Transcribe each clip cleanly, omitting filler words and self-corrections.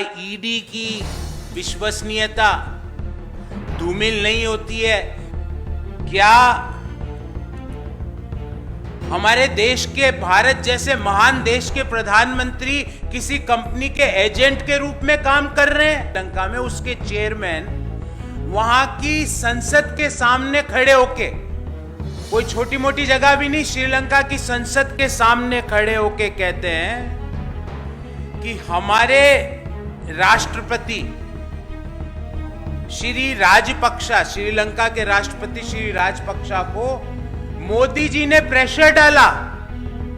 ED की विश्वसनीयता धूमिल नहीं होती है? क्या हमारे देश के, भारत जैसे महान देश के प्रधानमंत्री किसी कंपनी के एजेंट के रूप में काम कर रहे हैं? श्रीलंका में उसके चेयरमैन वहां की संसद के सामने खड़े होके, कोई छोटी मोटी जगह भी नहीं, श्रीलंका की संसद के सामने खड़े होके कहते हैं कि हमारे राष्ट्रपति श्री राजपक्षा, श्रीलंका के राष्ट्रपति श्री राजपक्षा को मोदी जी ने प्रेशर डाला।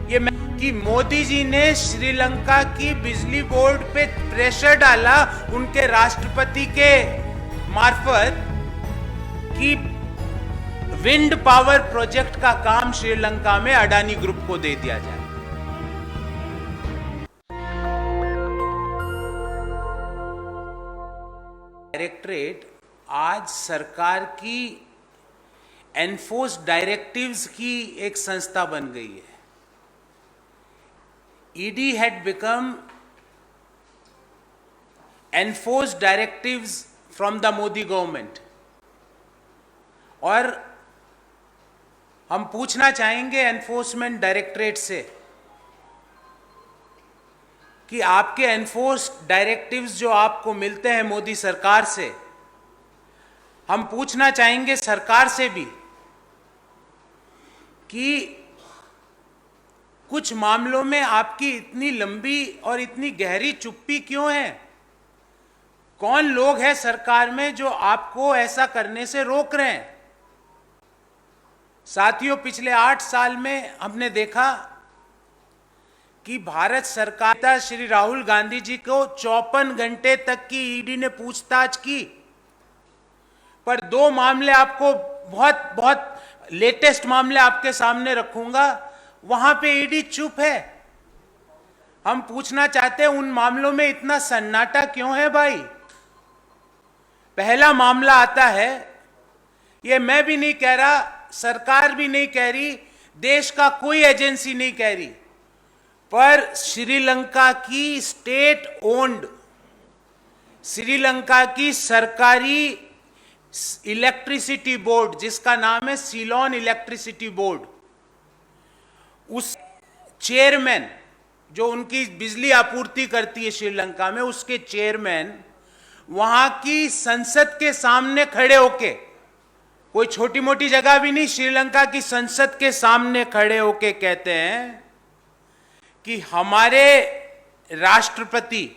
ये कि मोदी जी ने श्रीलंका की बिजली बोर्ड पे प्रेशर डाला उनके राष्ट्रपति के मार्फत कि विंड पावर प्रोजेक्ट का काम श्रीलंका में अडानी ग्रुप को दे दिया जाए। डायरेक्टरेट आज सरकार की एनफोर्स डायरेक्टिव्स की एक संस्था बन गई है। ED had become enforce directives from the Modi government. और हम पूछना चाहेंगे एनफोर्समेंट डायरेक्टरेट से कि आपके एनफोर्स डायरेक्टिव्स जो आपको मिलते हैं मोदी सरकार से, हम पूछना चाहेंगे सरकार से भी कि कुछ मामलों में आपकी इतनी लंबी और इतनी गहरी चुप्पी क्यों है? कौन लोग हैं सरकार में जो आपको ऐसा करने से रोक रहे हैं? साथियों, पिछले 8 साल में हमने देखा कि भारत सरकार श्री राहुल गांधी जी को 54 घंटे तक की ईडी ने पूछताछ की, पर 2 मामले आपको बहुत लेटेस्ट मामले आपके सामने रखूंगा, वहां पे ईडी चुप है। हम पूछना चाहते हैं उन मामलों में इतना सन्नाटा क्यों है भाई? पहला मामला आता है, ये मैं भी नहीं कह रहा, सरकार भी नहीं कह रही, देश का कोई एजेंसी नहीं कह रही, पर श्रीलंका की स्टेट ओन्ड, श्रीलंका की सरकारी इलेक्ट्रिसिटी बोर्ड जिसका नाम है सीलोन इलेक्ट्रिसिटी बोर्ड, उस चेयरमैन जो उनकी बिजली आपूर्ति करती है श्रीलंका में, उसके चेयरमैन वहां की संसद के सामने खड़े होके, कोई छोटी मोटी जगह भी नहीं, श्रीलंका की संसद के सामने खड़े होके कहते हैं कि हमारे राष्ट्रपति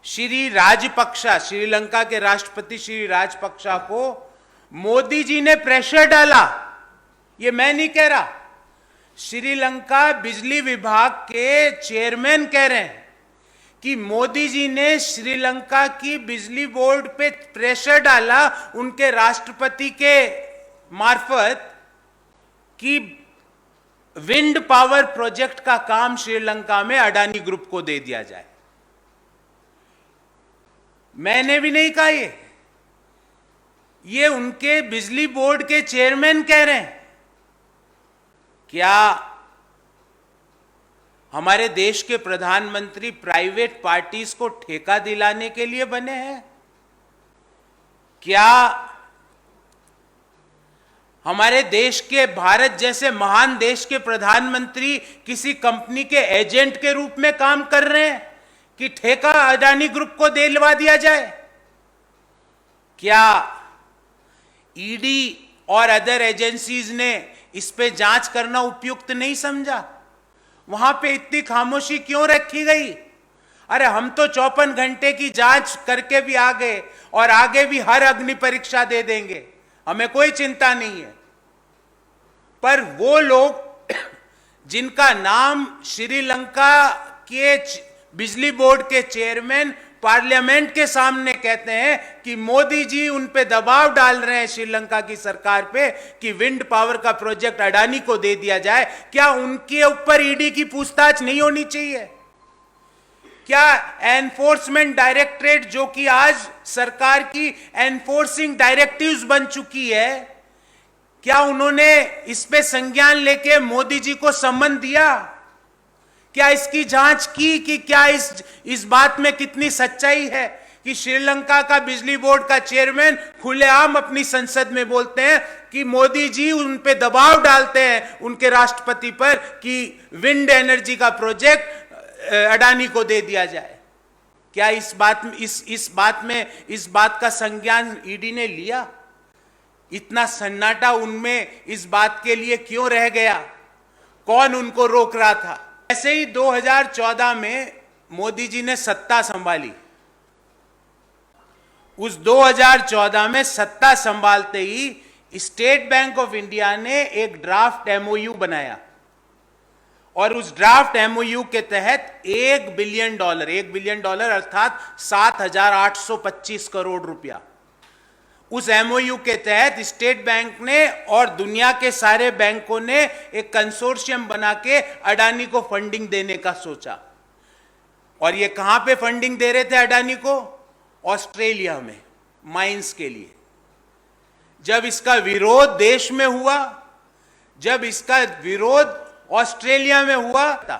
श्री राजपक्षा, श्रीलंका के राष्ट्रपति श्री राजपक्षा को मोदी जी ने प्रेशर डाला। ये मैं नहीं कह रहा, श्रीलंका बिजली विभाग के चेयरमैन कह रहे हैं कि मोदी जी ने श्रीलंका की बिजली बोर्ड पे प्रेशर डाला उनके राष्ट्रपति के मार्फत कि विंड पावर प्रोजेक्ट का काम श्रीलंका में अडानी ग्रुप को दे दिया जाए। मैंने भी नहीं कहा ये उनके बिजली बोर्ड के चेयरमैन कह रहे हैं। क्या हमारे देश के प्रधानमंत्री प्राइवेट पार्टीज को ठेका दिलाने के लिए बने हैं? क्या हमारे देश के, भारत जैसे महान देश के प्रधानमंत्री किसी कंपनी के एजेंट के रूप में काम कर रहे हैं कि ठेका अडानी ग्रुप को दिलवा दिया जाए? क्या ईडी और अदर एजेंसीज ने इस पे जांच करना उपयुक्त नहीं समझा? वहां पे इतनी खामोशी क्यों रखी गई? अरे हम तो 54 घंटे की जांच करके भी आ गए और आगे भी हर अग्नि परीक्षा दे देंगे, हमें कोई चिंता नहीं है। पर वो लोग जिनका नाम श्रीलंका के बिजली बोर्ड के चेयरमैन पार्लियामेंट के सामने कहते हैं कि मोदी जी उन पे दबाव डाल रहे हैं श्रीलंका की सरकार पे कि विंड पावर का प्रोजेक्ट अडानी को दे दिया जाए, क्या उनके ऊपर ईडी की पूछताछ नहीं होनी चाहिए? क्या एनफोर्समेंट डायरेक्टरेट, जो कि आज सरकार की एनफोर्सिंग डायरेक्टिव्स बन चुकी है, क्या उन्होंने इस पे संज्ञान लेके मोदी जी को सम्मन दिया? क्या इसकी जांच की कि क्या इस बात में कितनी सच्चाई है कि श्रीलंका का बिजली बोर्ड का चेयरमैन खुलेआम अपनी संसद में बोलते हैं कि मोदी जी उन पे दबाव डालते हैं उनके राष्ट्रपति पर कि विंड एनर्जी का प्रोजेक्ट अडानी को दे दिया जाए। क्या इस बात का संज्ञान ईडी ने लिया? इतना सन्नाटा उनमें इस बात के लिए क्यों रह गया? कौन उनको रोक रहा था? ऐसे ही 2014 में मोदी जी ने सत्ता संभाली। उस 2014 में सत्ता संभालते ही स्टेट बैंक ऑफ इंडिया ने एक ड्राफ्ट एमओयू बनाया और उस ड्राफ्ट एमओयू के तहत $1 बिलियन अर्थात 7,825 करोड़ रुपया, उस एमओयू के तहत स्टेट बैंक ने और दुनिया के सारे बैंकों ने एक कंसोर्शियम बना के अडानी को फंडिंग देने का सोचा। और ये कहां पे फंडिंग दे रहे थे अडानी को? ऑस्ट्रेलिया में माइंस के लिए। जब इसका विरोध देश में हुआ, जब इसका विरोध ऑस्ट्रेलिया में हुआ,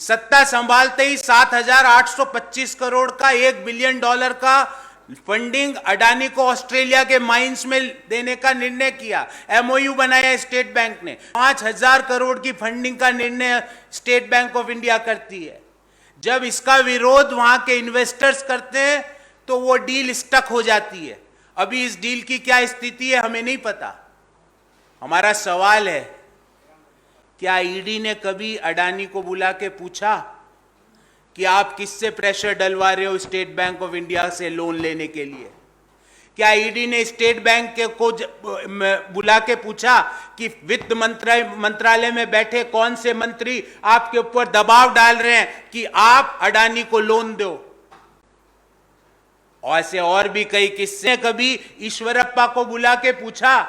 सत्ता संभालते ही 7,825 करोड़ का $1 बिलियन का फंडिंग अडानी को ऑस्ट्रेलिया के माइंस में देने का निर्णय किया। एमओयू बनाया स्टेट बैंक ने। 5,000 करोड़ की फंडिंग का निर्णय स्टेट बैंक ऑफ इंडिया करती है। जब इसका विरोध वहां के इन्वेस्टर्स करते हैं तो वो डील स्टक हो जाती है। अभी इस डील की क्या स्थिति है हमें नहीं पता। हमारा सवाल है, क्या ईडी ने कभी अडानी को बुला के पूछा कि आप किससे प्रेशर डलवा रहे हो स्टेट बैंक ऑफ इंडिया से लोन लेने के लिए? क्या ईडी ने स्टेट बैंक को बुला के पूछा कि वित्त मंत्रालय में बैठे कौन से मंत्री आपके ऊपर दबाव डाल रहे हैं कि आप अडानी को लोन दो? और ऐसे और भी कई किस्से। कभी ईश्वरप्पा को बुला के पूछा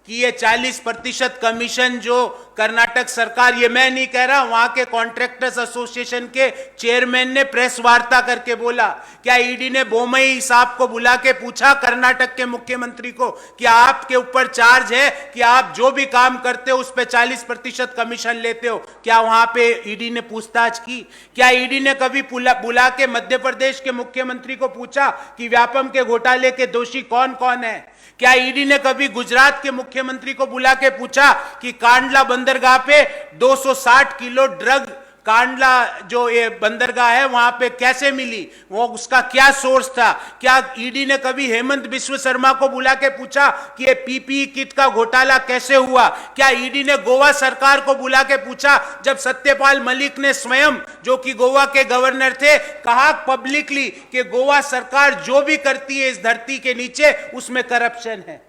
कि ये 40% कमीशन जो कर्नाटक सरकार, ये मैं नहीं कह रहा, वहां के कॉन्ट्रैक्टर्स एसोसिएशन के चेयरमैन ने प्रेस वार्ता करके बोला, क्या ईडी ने बोमई साहब को बुला के पूछा कर्नाटक के मुख्यमंत्री को कि आपके ऊपर चार्ज है कि आप जो भी काम करते हो उस पे 40% कमीशन लेते हो? क्या वहां पे ईडी ने पूछताछ की? क्या ईडी ने कभी बुला के मध्य प्रदेश के मुख्यमंत्री को पूछा कि व्यापम के घोटाले के दोषी कौन कौन है? क्या ईडी ने कभी गुजरात के मुख्यमंत्री को बुला के पूछा कि कांडला बंदरगाह पे 260 किलो ड्रग, कांडला जो ये बंदरगाह है वहां पे कैसे मिली, वो उसका क्या सोर्स था? क्या ईडी ने कभी हेमंत बिस्व शर्मा को बुला के पूछा कि ये पीपीई किट का घोटाला कैसे हुआ? क्या ईडी ने गोवा सरकार को बुला के पूछा जब सत्यपाल मलिक ने स्वयं, जो कि गोवा के गवर्नर थे, कहा पब्लिकली कि गोवा सरकार जो भी करती है इस धरती के नीचे उसमें करप्शन है?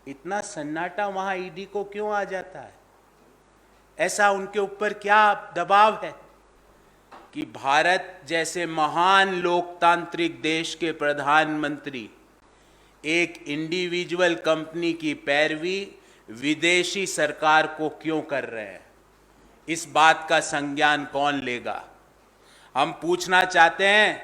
इतना सन्नाटा वहां ईडी को क्यों आ जाता है? ऐसा उनके ऊपर क्या दबाव है कि भारत जैसे महान लोकतांत्रिक देश के प्रधानमंत्री एक इंडिविजुअल कंपनी की पैरवी विदेशी सरकार को क्यों कर रहे हैं? इस बात का संज्ञान कौन लेगा? हम पूछना चाहते हैं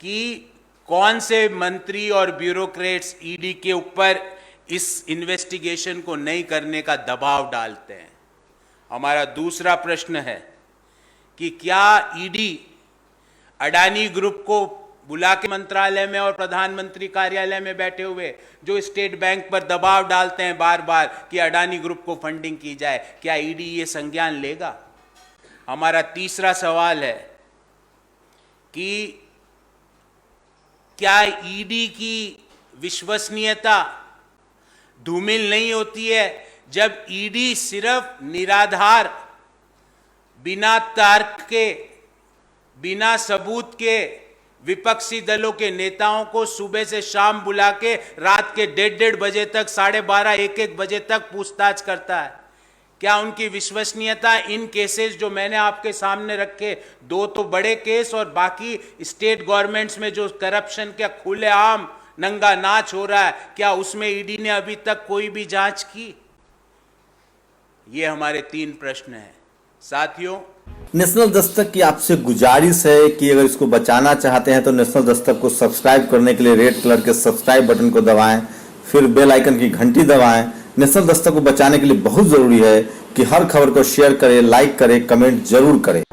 कि कौन से मंत्री और ब्यूरोक्रेट्स ईडी के ऊपर इस इन्वेस्टिगेशन को नहीं करने का दबाव डालते हैं। हमारा दूसरा प्रश्न है कि क्या ईडी अडानी ग्रुप को बुला के मंत्रालय में और प्रधानमंत्री कार्यालय में बैठे हुए जो स्टेट बैंक पर दबाव डालते हैं बार बार कि अडानी ग्रुप को फंडिंग की जाए, क्या ईडी ये संज्ञान लेगा? हमारा तीसरा सवाल है कि क्या ईडी की विश्वसनीयता धूमिल नहीं होती है जब ईडी सिर्फ निराधार, बिना तर्क के, बिना सबूत के विपक्षी दलों के नेताओं को सुबह से शाम बुला के रात के 1:30 बजे तक, 12:30, 1-1 बजे तक पूछताछ करता है? क्या उनकी विश्वसनीयता इन केसेस जो मैंने आपके सामने रखे, 2 तो बड़े केस और बाकी स्टेट गवर्नमेंट्स में जो करप्शन का खुलेआम नंगा नाच हो रहा है, क्या उसमें ईडी ने अभी तक कोई भी जांच की? ये हमारे 3 प्रश्न हैं। साथियों, नेशनल दस्तक की आपसे गुजारिश है कि अगर इसको बचाना चाहते हैं तो नेशनल दस्तक को सब्सक्राइब करने के लिए रेड कलर के सब्सक्राइब बटन को दबाएं, फिर बेल आइकन की घंटी दबाएं। नेशनल दस्तक को बचाने के लिए बहुत जरूरी है कि हर खबर को शेयर करें, लाइक करें, कमेंट जरूर करें।